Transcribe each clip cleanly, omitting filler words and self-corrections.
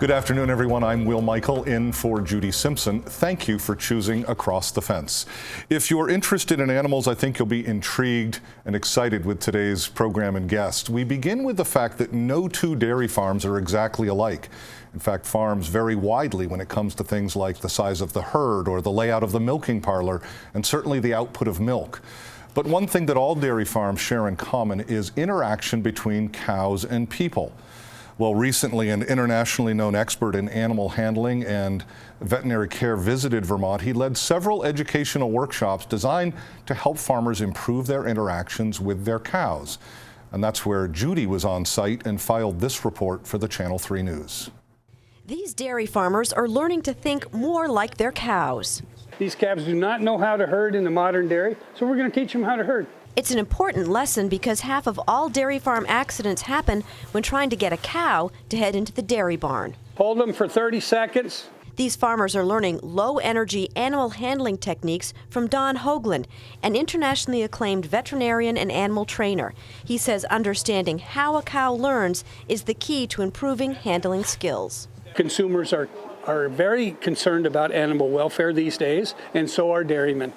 Good afternoon, everyone. I'm Will Michael in for Judy Simpson. Thank you for choosing Across the Fence. If you're interested in animals, I think you'll be intrigued and excited with today's program and guest. We begin with the fact that no two dairy farms are exactly alike. In fact, farms vary widely when it comes to things like the size of the herd or the layout of the milking parlor, and certainly the output of milk. But one thing that all dairy farms share in common is interaction between cows and people. Well, recently, an internationally known expert in animal handling and veterinary care visited Vermont. He led several educational workshops designed to help farmers improve their interactions with their cows. And that's where Judy was on site and filed this report for the Channel 3 News. These dairy farmers are learning to think more like their cows. These calves do not know how to herd in the modern dairy, so we're going to teach them how to herd. It's an important lesson because half of all dairy farm accidents happen when trying to get a cow to head into the dairy barn. Hold them for 30 seconds. These farmers are learning low-energy animal handling techniques from Don Hoagland, an internationally acclaimed veterinarian and animal trainer. He says understanding how a cow learns is the key to improving handling skills. Consumers are very concerned about animal welfare these days, and so are dairymen.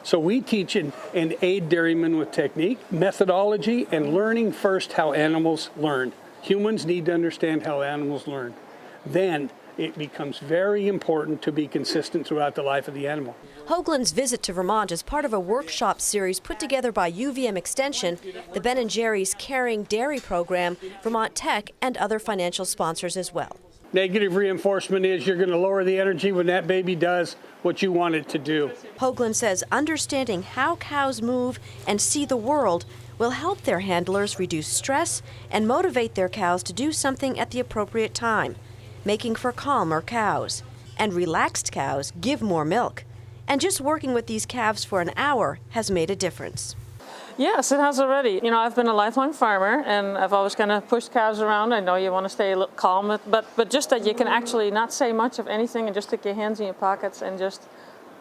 So we teach and aid dairymen with technique, methodology, and learning first how animals learn. Humans need to understand how animals learn. Then it becomes very important to be consistent throughout the life of the animal. Hoagland's visit to Vermont is part of a workshop series put together by UVM Extension, the Ben & Jerry's Caring Dairy Program, Vermont Tech, and other financial sponsors as well. Negative reinforcement is you're going to lower the energy when that baby does what you want it to do. Hoagland says understanding how cows move and see the world will help their handlers reduce stress and motivate their cows to do something at the appropriate time, making for calmer cows. And relaxed cows give more milk. And just working with these calves for an hour has made a difference. Yes, it has already. You know, I've been a lifelong farmer, and I've always kind of pushed cows around. I know you want to stay calm, but just that you can actually not say much of anything and just stick your hands in your pockets and just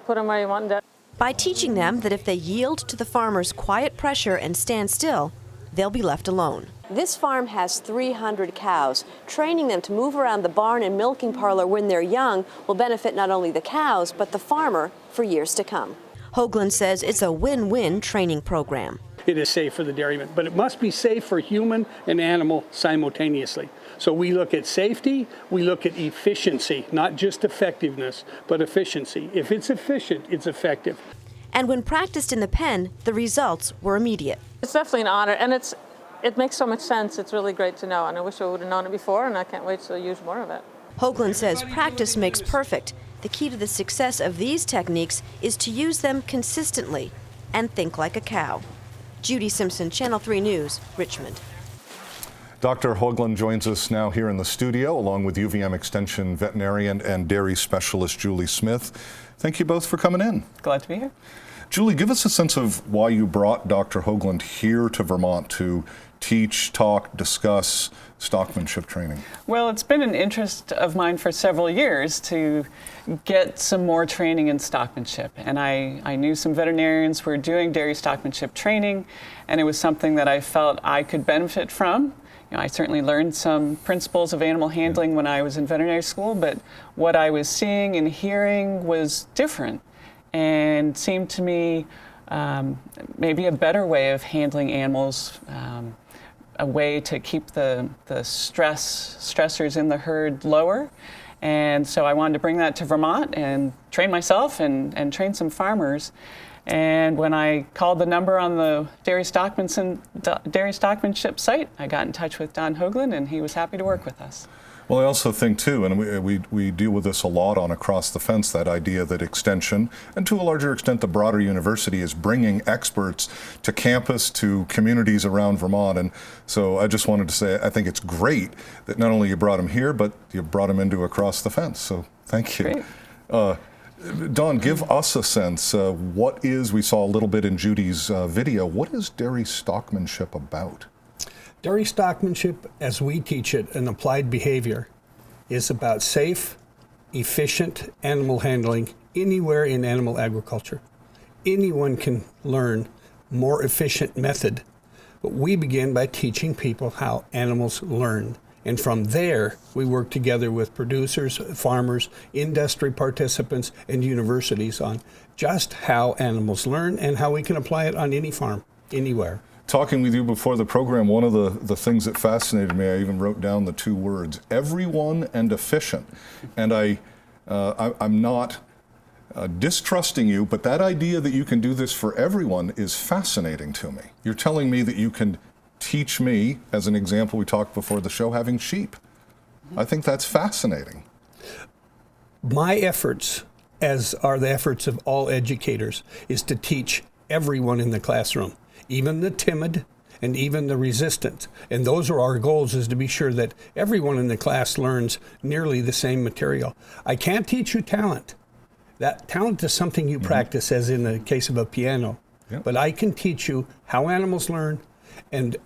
put them where you want them. By teaching them that if they yield to the farmer's quiet pressure and stand still, they'll be left alone. This farm has 300 cows. Training them to move around the barn and milking parlor when they're young will benefit not only the cows, but the farmer for years to come. Hoagland says it's a win-win training program. It is safe for the dairyman, but it must be safe for human and animal simultaneously. So we look at safety, we look at efficiency, not just effectiveness, but efficiency. If it's efficient, it's effective. And when practiced in the pen, the results were immediate. It's definitely an honor, and it makes so much sense. It's really great to know, and I wish I would have known it before, and I can't wait to use more of it. Hoagland says practice makes perfect. The key to the success of these techniques is to use them consistently and think like a cow. Judy Simpson, Channel 3 News, Richmond. Dr. Hoagland joins us now here in the studio, along with UVM Extension veterinarian and dairy specialist Julie Smith. Thank you both for coming in. Glad to be here. Julie, give us a sense of why you brought Dr. Hoagland here to Vermont to teach, talk, discuss stockmanship training. Well, it's been an interest of mine for several years to get some more training in stockmanship. And I knew some veterinarians were doing dairy stockmanship training, and it was something that I felt I could benefit from. You know, I certainly learned some principles of animal handling when I was in veterinary school, but what I was seeing and hearing was different and seemed to me maybe a better way of handling animals, a way to keep the stressors in the herd lower. And so I wanted to bring that to Vermont and train myself and train some farmers. And when I called the number on the dairy stockmanship site, I got in touch with Don Hoagland, and he was happy to work with us. Well, I also think, too, and we deal with this a lot on Across the Fence, that idea that Extension, and to a larger extent the broader university, is bringing experts to campus, to communities around Vermont. And so I just wanted to say I think it's great that not only you brought them here, but you brought them into Across the Fence. So thank you. Don, give us a sense. We saw a little bit in Judy's video, what is dairy stockmanship about? Dairy stockmanship, as we teach it, an applied behavior, is about safe, efficient animal handling anywhere in animal agriculture. Anyone can learn more efficient method, but we begin by teaching people how animals learn. And from there, we work together with producers, farmers, industry participants, and universities on just how animals learn and how we can apply it on any farm, anywhere. Talking with you before the program, one of the things that fascinated me, I even wrote down the two words, everyone and efficient. And I'm not distrusting you, but that idea that you can do this for everyone is fascinating to me. You're telling me that you can teach me, as an example we talked before the show, having sheep. I think that's fascinating. My efforts, as are the efforts of all educators, is to teach everyone in the classroom, even the timid and even the resistant. And those are our goals, is to be sure that everyone in the class learns nearly the same material. I can't teach you talent. That talent is something you practice, as in the case of a piano. Yep. But I can teach you how animals learn and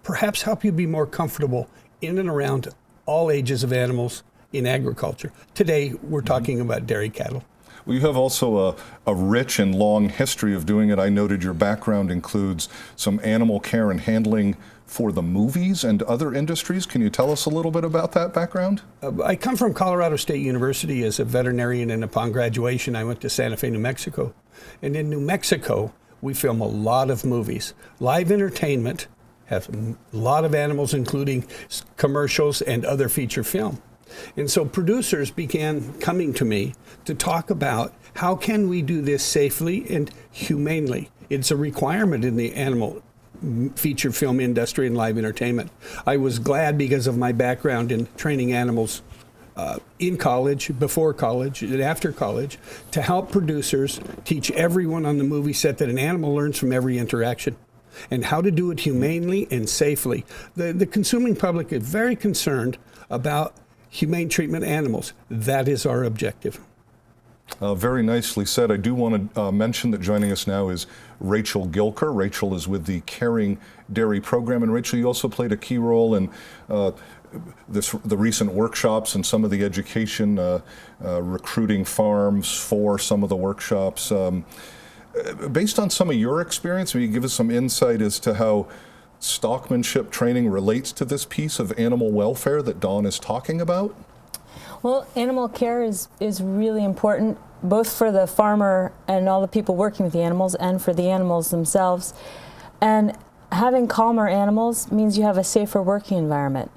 perhaps help you be more comfortable in and around all ages of animals in agriculture. Today, we're talking about dairy cattle. Well, you have also a rich and long history of doing it. I noted your background includes some animal care and handling for the movies and other industries. Can you tell us a little bit about that background? I come from Colorado State University as a veterinarian, and upon graduation, I went to Santa Fe, New Mexico. And in New Mexico, we film a lot of movies. Live entertainment has a lot of animals, including commercials and other feature film. And so producers began coming to me to talk about how can we do this safely and humanely. It's a requirement in the animal feature film industry and live entertainment. I was glad, because of my background in training animals in college, before college, and after college, to help producers teach everyone on the movie set that an animal learns from every interaction, and how to do it humanely and safely. The consuming public is very concerned about humane treatment of animals. That is our objective. Very nicely said. I do want to mention that joining us now is Rachel Gilker. Rachel is with the Caring Dairy Program. And Rachel, you also played a key role in the recent workshops and some of the education, recruiting farms for some of the workshops. Based on some of your experience, will you give us some insight as to how stockmanship training relates to this piece of animal welfare that Dawn is talking about? Well, animal care is really important, both for the farmer and all the people working with the animals, and for the animals themselves. And having calmer animals means you have a safer working environment.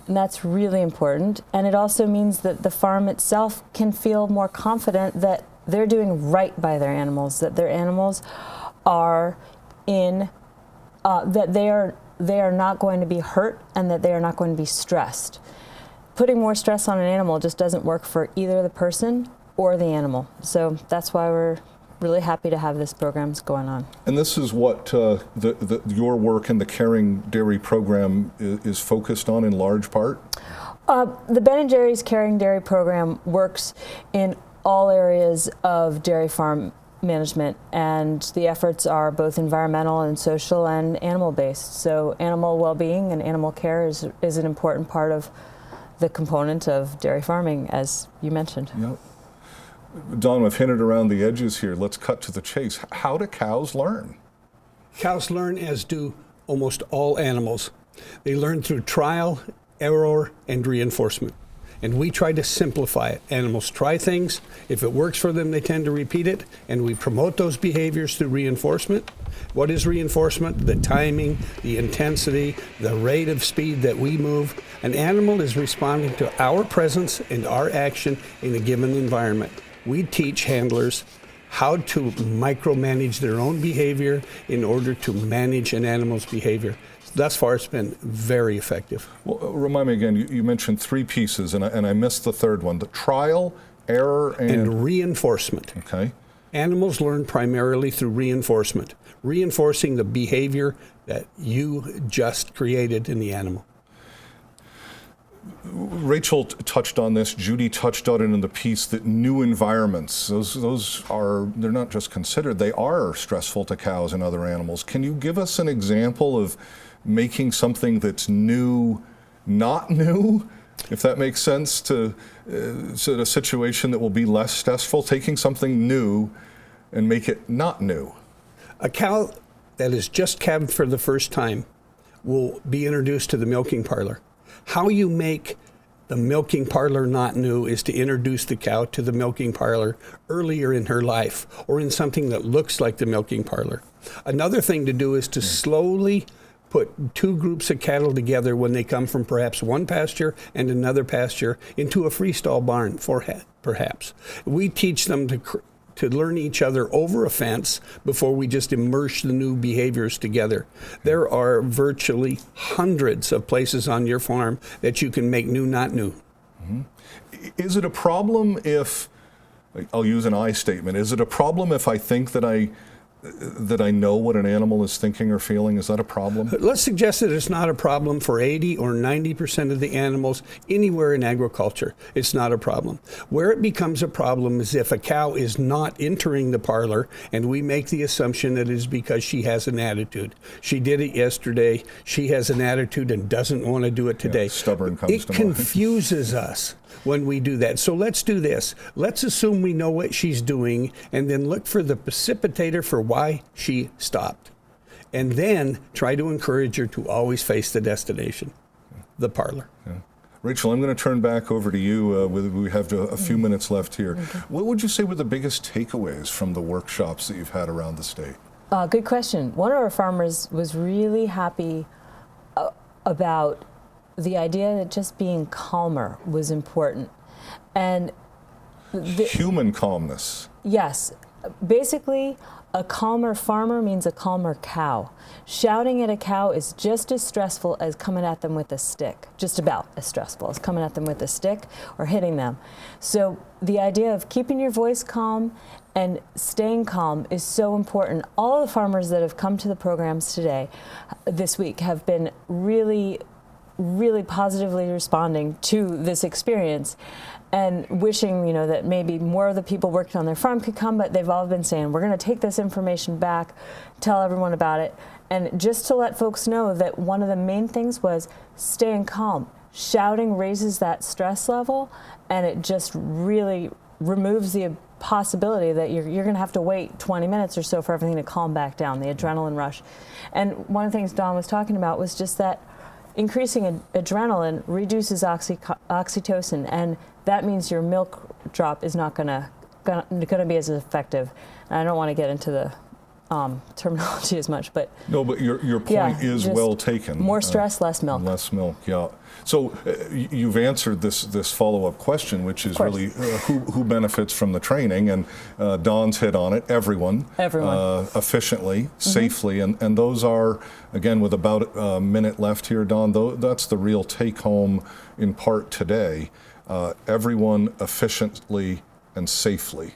And that's really important. And it also means that the farm itself can feel more confident that they're doing right by their animals, that their animals are in, that they are not going to be hurt, and that they are not going to be stressed. Putting more stress on an animal just doesn't work for either the person or the animal. So that's why we're really happy to have this programs going on. And this is what your work in the Caring Dairy Program is focused on in large part? The Ben & Jerry's Caring Dairy Program works in all areas of dairy farm management, and the efforts are both environmental and social and animal-based. So animal well-being and animal care is an important part of the component of dairy farming, as you mentioned. Yep. Don, I've hinted around the edges here. Let's cut to the chase. How do cows learn? Cows learn as do almost all animals. They learn through trial, error, and reinforcement. And we try to simplify it. Animals try things. If it works for them, they tend to repeat it. And we promote those behaviors through reinforcement. What is reinforcement? The timing, the intensity, the rate of speed that we move. An animal is responding to our presence and our action in a given environment. We teach handlers how to micromanage their own behavior in order to manage an animal's behavior. Thus far, it's been very effective. Well, remind me again, you mentioned three pieces, and I missed the third one. The trial, error, and reinforcement. Okay. Animals learn primarily through reinforcement, reinforcing the behavior that you just created in the animal. Rachel touched on this, Judy touched on it in the piece, that new environments, those are, they're not just considered, they are stressful to cows and other animals. Can you give us an example of making something that's new, not new, if that makes sense, to a situation that will be less stressful, taking something new and make it not new? A cow that is just calved for the first time will be introduced to the milking parlor. How you make the milking parlor not new is to introduce the cow to the milking parlor earlier in her life, or in something that looks like the milking parlor. Another thing to do is to slowly put two groups of cattle together when they come from perhaps one pasture and another pasture into a freestall barn, perhaps. We teach them to learn each other over a fence before we just immerse the new behaviors together. There are virtually hundreds of places on your farm that you can make new, not new. Mm-hmm. Is it a problem if, I'll use an I statement, is it a problem if I think that I know what an animal is thinking or feeling? Is that a problem? Let's suggest that it's not a problem for 80 or 90% of the animals anywhere in agriculture. It's not a problem. Where it becomes a problem is if a cow is not entering the parlor and we make the assumption that it is because she has an attitude. She did it yesterday. She has an attitude and doesn't want to do it today. Yeah, stubborn comes to mind. It confuses us when we do that. So let's do this. Let's assume we know what she's doing and then look for the precipitator for why she stopped. And then try to encourage her to always face the destination, the parlor. Yeah. Rachel, I'm going to turn back over to you. We have a few minutes left here. Okay. What would you say were the biggest takeaways from the workshops that you've had around the state? Good question. One of our farmers was really happy about the idea that just being calmer was important. And human calmness. Yes. Basically, a calmer farmer means a calmer cow. Shouting at a cow is just as stressful as coming at them with a stick. Just about as stressful as coming at them with a stick or hitting them. So the idea of keeping your voice calm and staying calm is so important. All the farmers that have come to the programs this week, have been really positively responding to this experience and wishing, that maybe more of the people working on their farm could come, but they've all been saying, we're going to take this information back, tell everyone about it. And just to let folks know that one of the main things was staying calm. Shouting raises that stress level, and it just really removes the possibility that you're going to have to wait 20 minutes or so for everything to calm back down, the adrenaline rush. And one of the things Don was talking about was just that increasing adrenaline reduces oxytocin, and that means your milk drop is not going to be as effective. And I don't want to get into the terminology as much, but no, but your point is well taken. More stress, less milk. Less milk, yeah. So you've answered this follow-up question, which is really who benefits from the training, and Don's hit on it. Everyone. Efficiently, safely, and those are, again, with about a minute left here, Don. That's the real take-home in part today. Everyone efficiently and safely.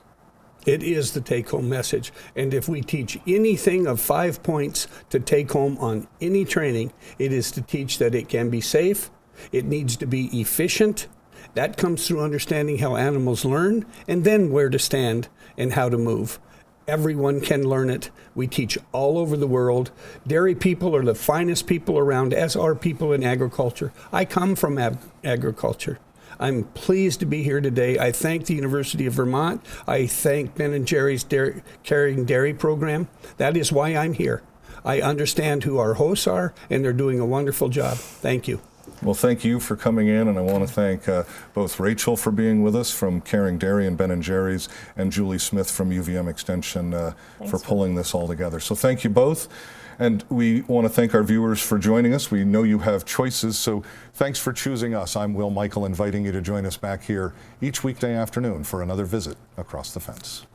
It is the take-home message. And if we teach anything of 5 points to take home on any training, it is to teach that it can be safe, it needs to be efficient. That comes through understanding how animals learn, and then where to stand and how to move. Everyone can learn it. We teach all over the world. Dairy people are the finest people around, as are people in agriculture. I come from agriculture. I'm pleased to be here today. I thank the University of Vermont. I thank Ben & Jerry's Caring Dairy program. That is why I'm here. I understand who our hosts are, and they're doing a wonderful job. Thank you. Well, thank you for coming in, and I want to thank both Rachel for being with us from Caring Dairy and Ben & Jerry's, and Julie Smith from UVM Extension for pulling this all together. So thank you both. And we want to thank our viewers for joining us. We know you have choices, so thanks for choosing us. I'm Will Michael, inviting you to join us back here each weekday afternoon for another visit Across the Fence.